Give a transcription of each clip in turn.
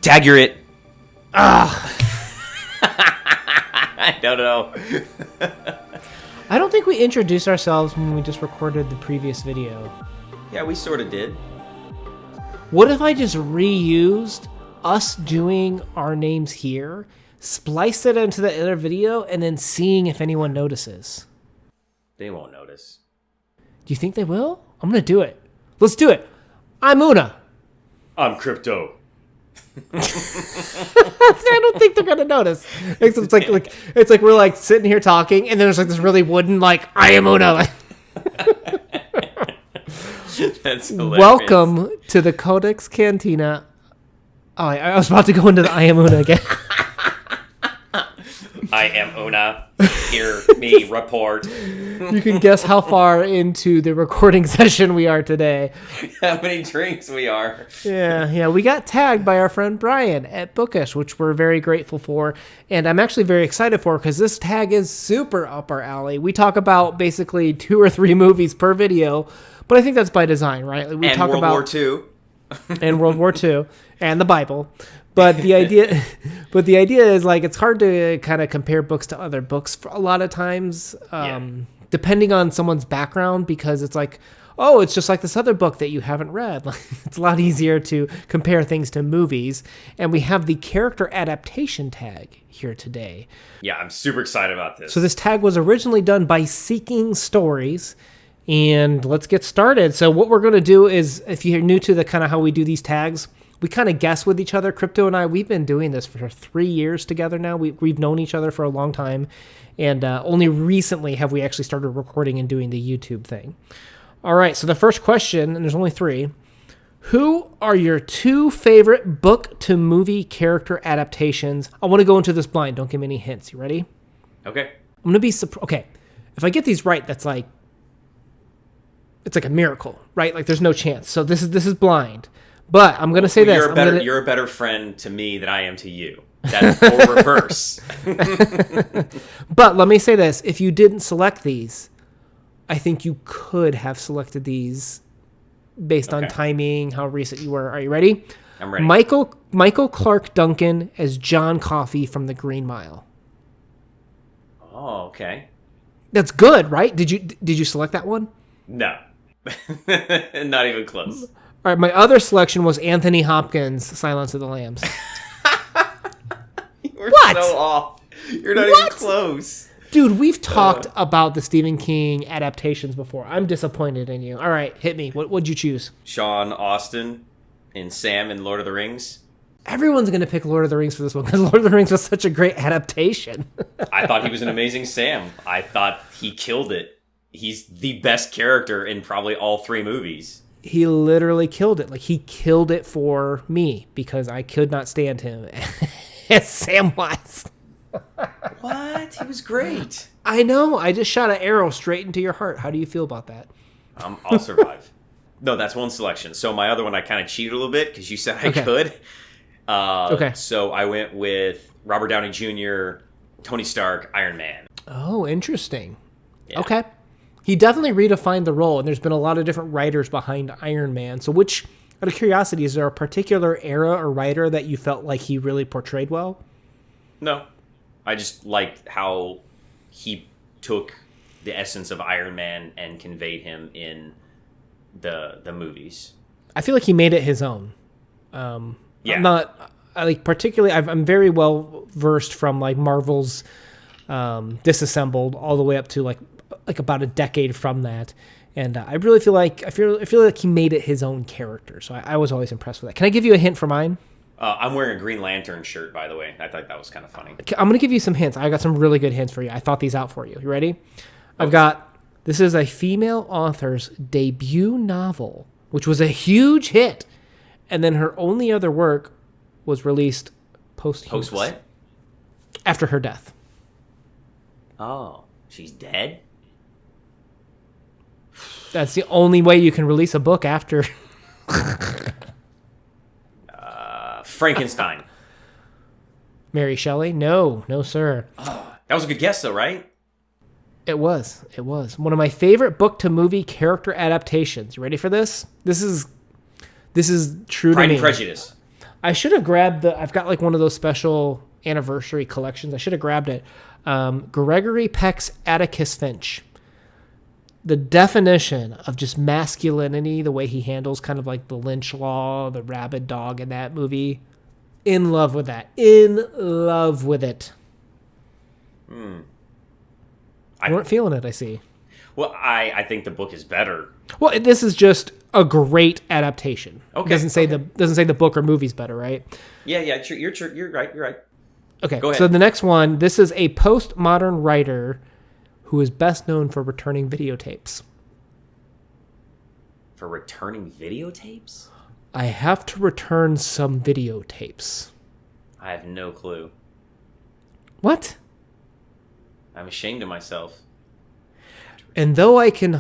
Tag, you're it. Ah. I don't know. I don't think we introduced ourselves when we just recorded the previous video. Yeah, we sort of did. What if I just reused us doing our names here, spliced it into the other video, and then seeing if anyone notices? They won't notice. Do you think they will? I'm going to do it. Let's do it. I'm Una. I'm Crypto. I don't think they're gonna notice. It's like we're like sitting here talking, and then there's like this really wooden like I am Una. That's hilarious. Welcome to the CodeX Cantina. Oh, I was about to go into the I am Una again. I am Una. Hear me report. You can guess how far into the recording session we are today. How many drinks we are. Yeah. We got tagged by our friend Brian at Bookish, which we're very grateful for. And I'm actually very excited for because this tag is super up our alley. We talk about basically 2 or 3 movies per video, but I think that's by design, right? We talk World about War II. And World War II and the Bible. But the idea is like it's hard to kind of compare books to other books for a lot of times, depending on someone's background, because it's like, oh, it's just like this other book that you haven't read. Like, it's a lot easier to compare things to movies. And we have the character adaptation tag here today. Yeah, I'm super excited about this. So this tag was originally done by Seeking Stories. And let's get started. So what we're going to do is, if you're new to the kind of how we do these tags, we kind of guess with each other. Crypto and I, we've been doing this for 3 years together now. We've known each other for a long time. And only recently have we actually started recording and doing the YouTube thing. All right, so the first question, and there's only 3. Who are your 2 favorite book-to-movie character adaptations? I want to go into this blind. Don't give me any hints. You ready? Okay. I'm going to be surprised. Okay, if I get these right, that's like, it's like a miracle, right? Like there's no chance. So this is blind. But I'm going to say this. You're a better friend to me than I am to you. That's or reverse. But let me say this. If you didn't select these, I think you could have selected these based on timing, how recent you were. Are you ready? I'm ready. Michael Clark Duncan as John Coffey from The Green Mile. Oh, okay. That's good, right? Did you select that one? No. Not even close. All right, my other selection was Anthony Hopkins, Silence of the Lambs. You're What? so off. You're not even close. Dude, we've talked about the Stephen King adaptations before. I'm disappointed in you. All right, hit me. What'd you choose? Sean Astin and Sam in Lord of the Rings. Everyone's going to pick Lord of the Rings for this one because Lord of the Rings was such a great adaptation. I thought he was an amazing Sam. I thought he killed it. He's the best character in probably all 3 movies. He literally killed it. Like, he killed it for me because I could not stand him as Samwise. What? He was great. I know. I just shot an arrow straight into your heart. How do you feel about that? I'll survive. No, that's one selection. So my other one, I kind of cheated a little bit because you said I could. Okay. So I went with Robert Downey Jr., Tony Stark, Iron Man. Oh, interesting. Yeah. Okay. He definitely redefined the role, and there's been a lot of different writers behind Iron Man. So which, out of curiosity, is there a particular era or writer that you felt like he really portrayed well? No. I just liked how he took the essence of Iron Man and conveyed him in the movies. I feel like he made it his own. I'm very well versed from like Marvel's Disassembled all the way up to like about a decade from that, and I really feel like I feel like he made it his own character. So I was always impressed with that. Can I give you a hint for mine? I'm wearing a Green Lantern shirt, by the way. I thought that was kind of funny. I'm going to give you some hints. I got some really good hints for you. I thought these out for you. You ready? I've got, this is a female author's debut novel, which was a huge hit, and then her only other work was released posthumous. Post what? After her death. Oh, she's dead? That's the only way you can release a book after. Frankenstein. Mary Shelley? No, sir. That was a good guess, though, right? It was. One of my favorite book-to-movie character adaptations. You ready for this? This is true Pride to me. and Prejudice. I should have grabbed I've got like one of those special anniversary collections. I should have grabbed it. Gregory Peck's Atticus Finch. The definition of just masculinity, the way he handles kind of like the lynch law, the rabid dog in that movie. In love with that. In love with it. You weren't feeling it, I see. Well, I think the book is better. Well, this is just a great adaptation. Okay. It doesn't say the book or movie's better, right? Yeah, you're right. Okay. Go ahead. So the next one, this is a postmodern writer who is best known for returning videotapes. For returning videotapes? I have to return some videotapes. I have no clue. What? I'm ashamed of myself. And though I can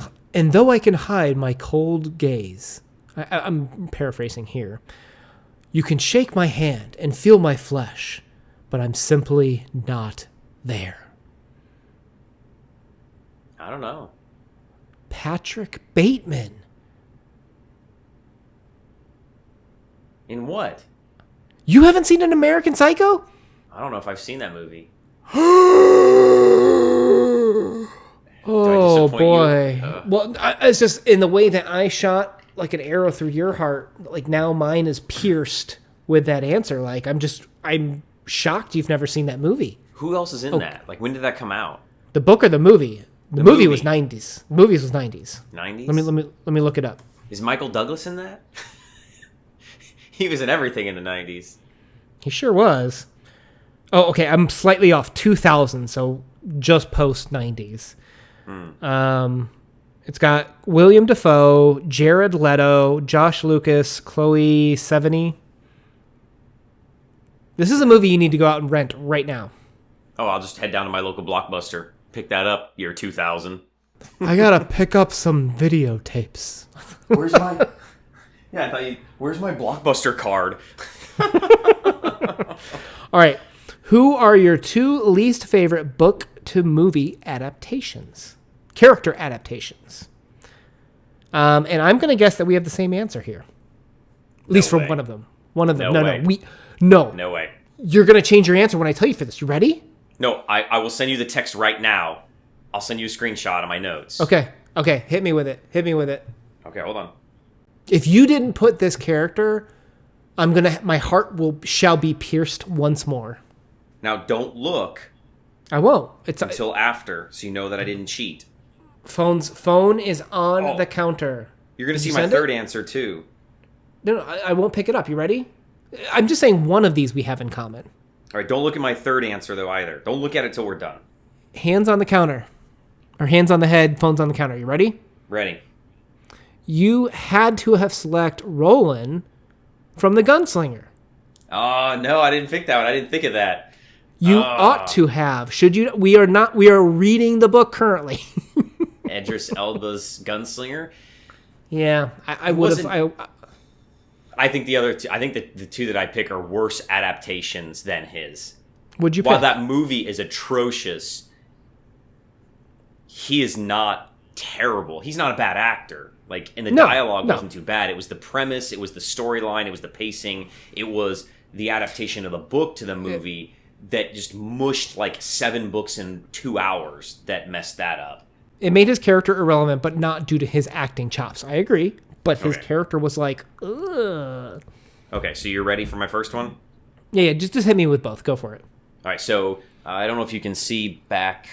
hide my cold gaze, I'm paraphrasing here. You can shake my hand and feel my flesh, but I'm simply not there. I don't know. Patrick Bateman. In what? You haven't seen an American Psycho? I don't know if I've seen that movie. Oh boy. Well, it's just in the way that I shot like an arrow through your heart. Like now mine is pierced with that answer. Like I'm shocked you've never seen that movie. Who else is in that? Like when did that come out? The book or the movie? The movie was 90s. The movie was 90s. 90s? Let me look it up. Is Michael Douglas in that? He was in everything in the 90s. He sure was. Oh, okay. I'm slightly off. 2000, so just post 90s. It's got William Dafoe, Jared Leto, Josh Lucas, Chloe Sevigny. This is a movie you need to go out and rent right now. Oh, I'll just head down to my local Blockbuster. Pick that up, year 2000. I gotta pick up some videotapes. Where's my... Yeah, I thought you... Where's my Blockbuster card? All right. Who are your two least favorite book-to-movie adaptations? Character adaptations. And I'm going to guess that we have the same answer here. At least for one of them. One of them. No way. No. No way. You're going to change your answer when I tell you for this. You ready? No, I will send you the text right now. I'll send you a screenshot of my notes. Okay. Hit me with it. Okay, hold on. If you didn't put this character, my heart shall be pierced once more. Now, don't look I won't. until after, so you know that I didn't cheat. Phone is on the counter. You're going to see my third answer, too. No, I won't pick it up. You ready? I'm just saying one of these we have in common. All right, don't look at my third answer, though, either. Don't look at it till we're done. Hands on the counter. Or hands on the head, phones on the counter. You ready? Ready. You had to have selected Roland from The Gunslinger. Oh, no, I didn't pick that one. I didn't think of that. You ought to have. Should you? We are reading the book currently. Idris Elba's Gunslinger. Yeah, I would have. I think the other two, I think the two that I pick are worse adaptations than his. Would you? While that movie is atrocious, he is not terrible. He's not a bad actor. Like, and the dialogue wasn't too bad. It was the premise, it was the storyline, it was the pacing, it was the adaptation of the book to the movie that just mushed like 7 books in 2 hours that messed that up. It made his character irrelevant, but not due to his acting chops. I agree. But his character was like, ugh. Okay, so you're ready for my first one? Yeah, just hit me with both. Go for it. All right, so I don't know if you can see back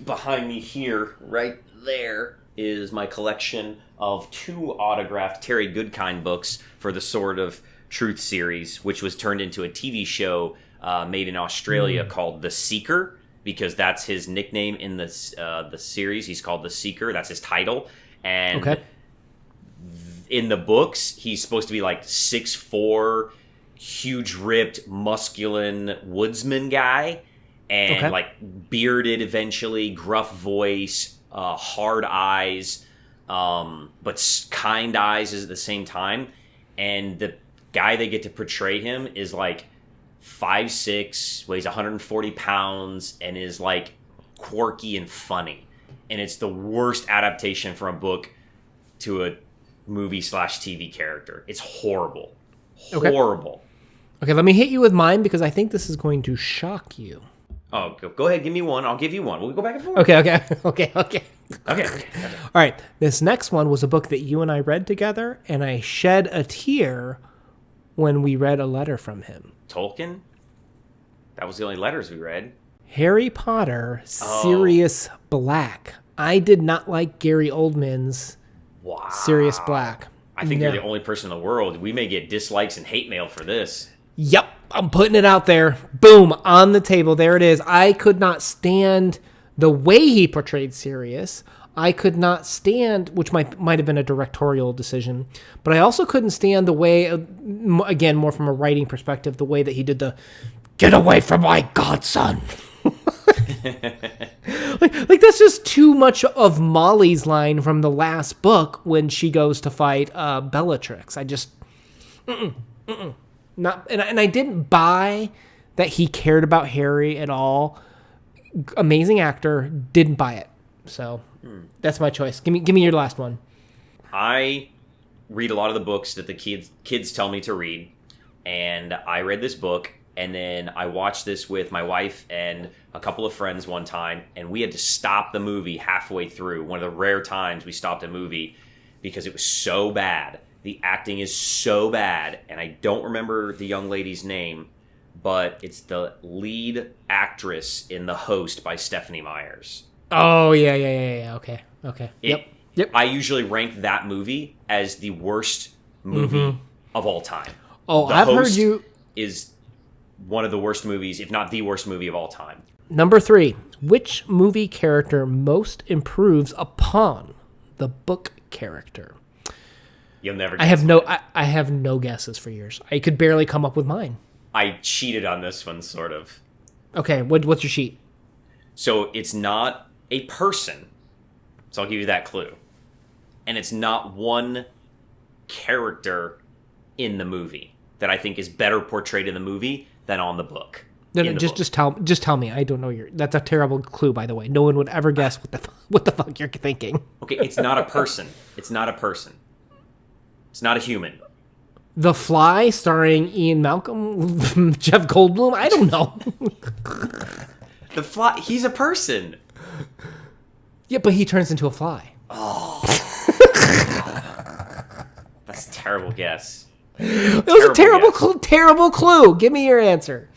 behind me here, right there is my collection of 2 autographed Terry Goodkind books for the Sword of Truth series, which was turned into a TV show made in Australia called The Seeker, because that's his nickname in the series. He's called The Seeker. That's his title. And in the books, he's supposed to be like 6'4", huge ripped, masculine woodsman guy. And like bearded eventually, gruff voice, hard eyes, but kind eyes at the same time. And the guy they get to portray him is like 5'6", weighs 140 pounds, and is like quirky and funny. And it's the worst adaptation from a book to a movie/TV character. It's horrible. Okay. Horrible. Okay, let me hit you with mine because I think this is going to shock you. Oh, go ahead. Give me one. I'll give you one. We'll go back and forth. Okay. Okay. All right, this next one was a book that you and I read together, and I shed a tear when we read a letter from him. Tolkien? That was the only letters we read. Harry Potter, Sirius Black. I did not like Gary Oldman's Sirius Black. I think you're the only person in the world. We may get dislikes and hate mail for this. Yep, I'm putting it out there. Boom, on the table. There it is. I could not stand the way he portrayed Sirius. I could not stand, which might have been a directorial decision, but I also couldn't stand the way, again, more from a writing perspective, the way that he did the "get away from my godson." like that's just too much of Molly's line from the last book when she goes to fight Bellatrix. I just not, and I didn't buy that he cared about Harry at all. Amazing actor, didn't buy it. So that's my choice. Give me your last one. I read a lot of the books that the kids tell me to read, and I read this book. And then I watched this with my wife and a couple of friends one time, and we had to stop the movie halfway through. One of the rare times we stopped a movie because it was so bad. The acting is so bad, and I don't remember the young lady's name, but it's the lead actress in The Host by Stephanie Myers. Oh, yeah. Okay. Yep. I usually rank that movie as the worst movie of all time. Oh, The I've heard Host you... is one of the worst movies, if not the worst movie of all time. Number 3. Which movie character most improves upon the book character? You'll never guess. I have no guesses for yours. I could barely come up with mine. I cheated on this one, sort of. Okay, what's your sheet? So it's not a person. So I'll give you that clue. And it's not one character in the movie that I think is better portrayed in the movie than on the book. No, just tell me. I don't know that's a terrible clue, by the way. No one would ever guess what the fuck you're thinking. Okay, it's not a person. It's not a person. It's not a human. The Fly, starring Ian Malcolm, Jeff Goldblum. I don't know. The Fly. He's a person. Yeah, but he turns into a fly. Oh, that's a terrible guess. It was a terrible clue. Give me your answer.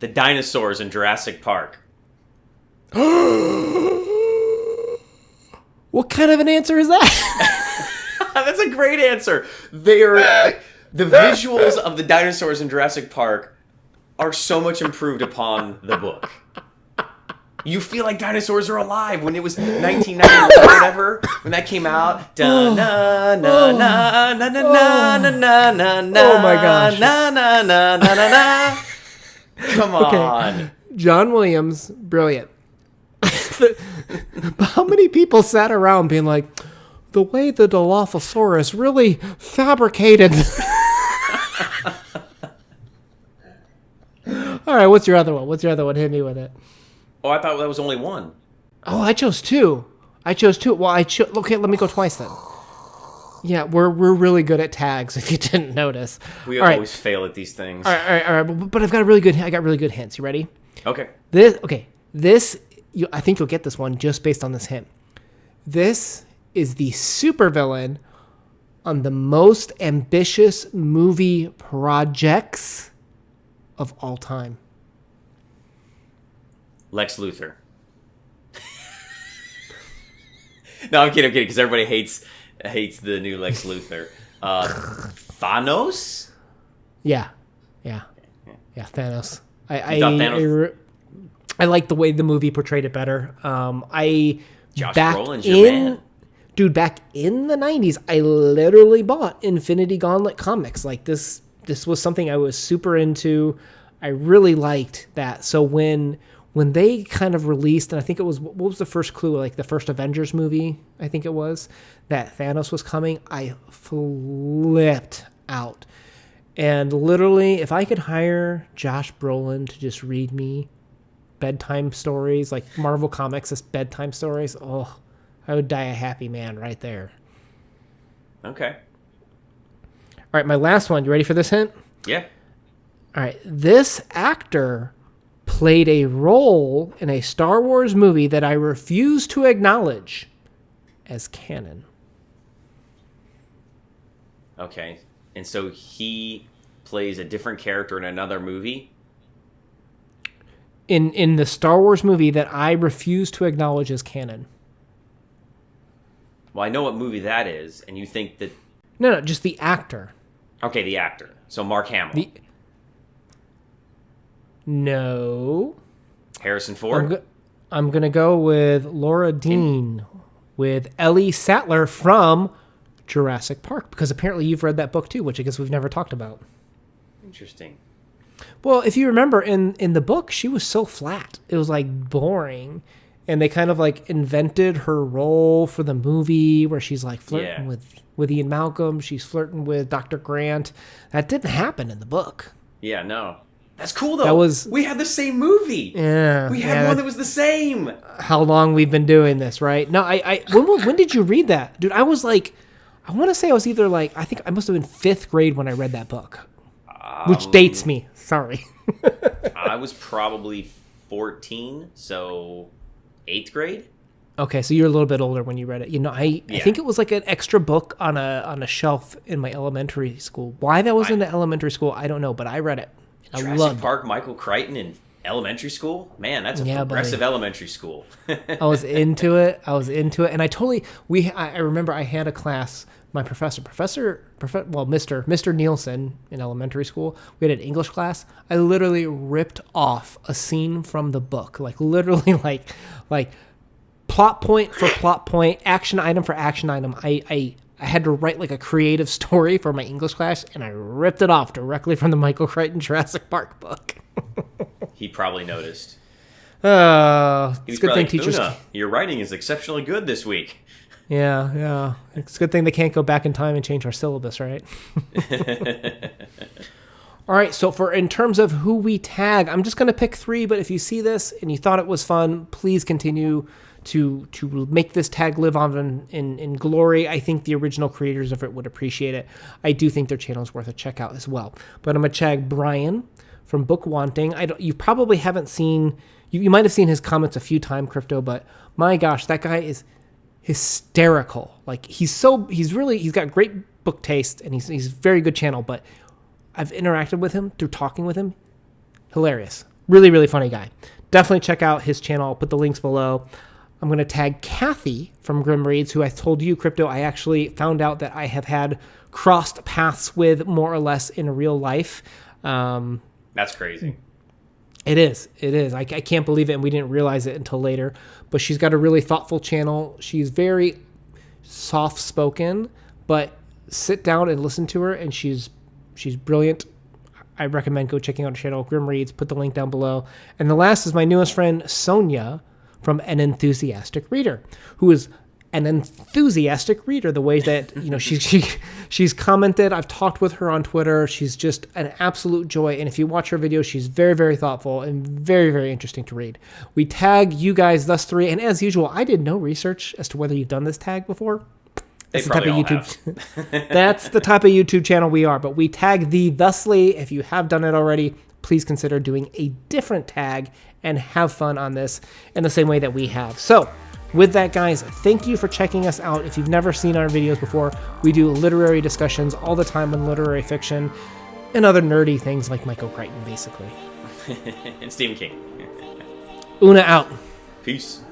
The dinosaurs in Jurassic Park. What kind of an answer is that? That's a great answer. The visuals of the dinosaurs in Jurassic Park are so much improved upon the book. You feel like dinosaurs are alive when it was 1990 or whatever, when that came out. Oh my gosh. Come on. Okay. John Williams, brilliant. But how many people sat around being like, the way the Dilophosaurus really fabricated. All right, what's your other one? Hit me with it. Oh, I thought that was only one. Oh, I chose two. Well, okay, let me go twice then. Yeah, we're really good at tags. If you didn't notice, we always fail at these things. All right. But I got really good hints. You ready? Okay. This. I think you'll get this one just based on this hint. This is the supervillain on the most ambitious movie projects of all time. Lex Luthor. No, I'm kidding, because everybody hates the new Lex Luthor. Thanos? Yeah, Thanos. I like the way the movie portrayed it better. Josh Brolin's your man. Dude, back in the 90s, I literally bought Infinity Gauntlet comics. Like, this was something I was super into. I really liked that. So when they kind of released, and I think it was, what was the first clue? Like the first Avengers movie, I think it was, that Thanos was coming, I flipped out. And literally, if I could hire Josh Brolin to just read me bedtime stories, like Marvel Comics as bedtime stories, I would die a happy man right there. Okay. right, my last one. You ready for this hint? Yeah. All right, this actor played a role in a Star Wars movie that I refuse to acknowledge as canon. Okay. And so he plays a different character in another movie? In the Star Wars movie that I refuse to acknowledge as canon. Well, I know what movie that is, and you think that... No, just the actor. Okay, the actor. So Mark Hamill. No. Harrison Ford? I'm going to go with Laura Dean with Ellie Sattler from Jurassic Park, because apparently you've read that book too, which I guess we've never talked about. Interesting. Well, if you remember in the book, she was so flat. It was like boring. And they kind of like invented her role for the movie where she's like flirting with Ian Malcolm. She's flirting with Dr. Grant. That didn't happen in the book. Yeah, no. That's cool though. We had the same movie. Yeah. We had one that was the same. How long we've been doing this, right? No, when did you read that? Dude, I was like, I want to say I was either like, I think I must have been 5th grade when I read that book. Which dates me. Sorry. I was probably 14, so 8th grade. Okay, so you're a little bit older when you read it. You know, I think it was like an extra book on a shelf in my elementary school. Why that was in the elementary school, I don't know, but I read it. Jurassic Park, Michael Crichton in elementary school? Man, that's a progressive elementary school. I was into it. And I remember I had a class, my Mr. Nielsen in elementary school, we had an English class. I literally ripped off a scene from the book, like literally like plot point for plot point, action item for action item. I had to write like a creative story for my English class, and I ripped it off directly from the Michael Crichton Jurassic Park book. He probably noticed. It's a good thing teachers. Una, your writing is exceptionally good this week. Yeah. It's a good thing they can't go back in time and change our syllabus, right? All right, so in terms of who we tag, I'm just going to pick 3, but if you see this and you thought it was fun, please continue to make this tag live on in glory. I think the original creators of it would appreciate it. I do think their channel is worth a check out as well. But I'm going to tag Brian from Book Wanting. You probably haven't seen... You might have seen his comments a few times, Crypto, but my gosh, that guy is hysterical. Like he's got great book taste, and he's a very good channel, but I've interacted with him through talking with him. Hilarious. Really, really funny guy. Definitely check out his channel. I'll put the links below. I'm going to tag Kathy from Grim Reads, who I told you, Crypto, I actually found out that I have had crossed paths with more or less in real life. That's crazy. It is. I can't believe it, and we didn't realize it until later. But she's got a really thoughtful channel. She's very soft-spoken, but sit down and listen to her, and she's brilliant. I recommend go checking out her channel, Grim Reads. Put the link down below. And the last is my newest friend, Sonia, from An Enthusiastic Reader, who is an enthusiastic reader, the way that, she's commented. I've talked with her on Twitter. She's just an absolute joy. And if you watch her videos, she's very, very thoughtful and very, very interesting to read. We tag you guys, thus 3. And as usual, I did no research as to whether you've done this tag before. That's the type of YouTube. That's the type of YouTube channel we are. But we tag thee thusly. If you have done it already, please consider doing a different tag and have fun on this in the same way that we have. So, with that, guys, thank you for checking us out. If you've never seen our videos before, we do literary discussions all the time on literary fiction and other nerdy things like Michael Crichton, basically. And Stephen King. Una out. Peace.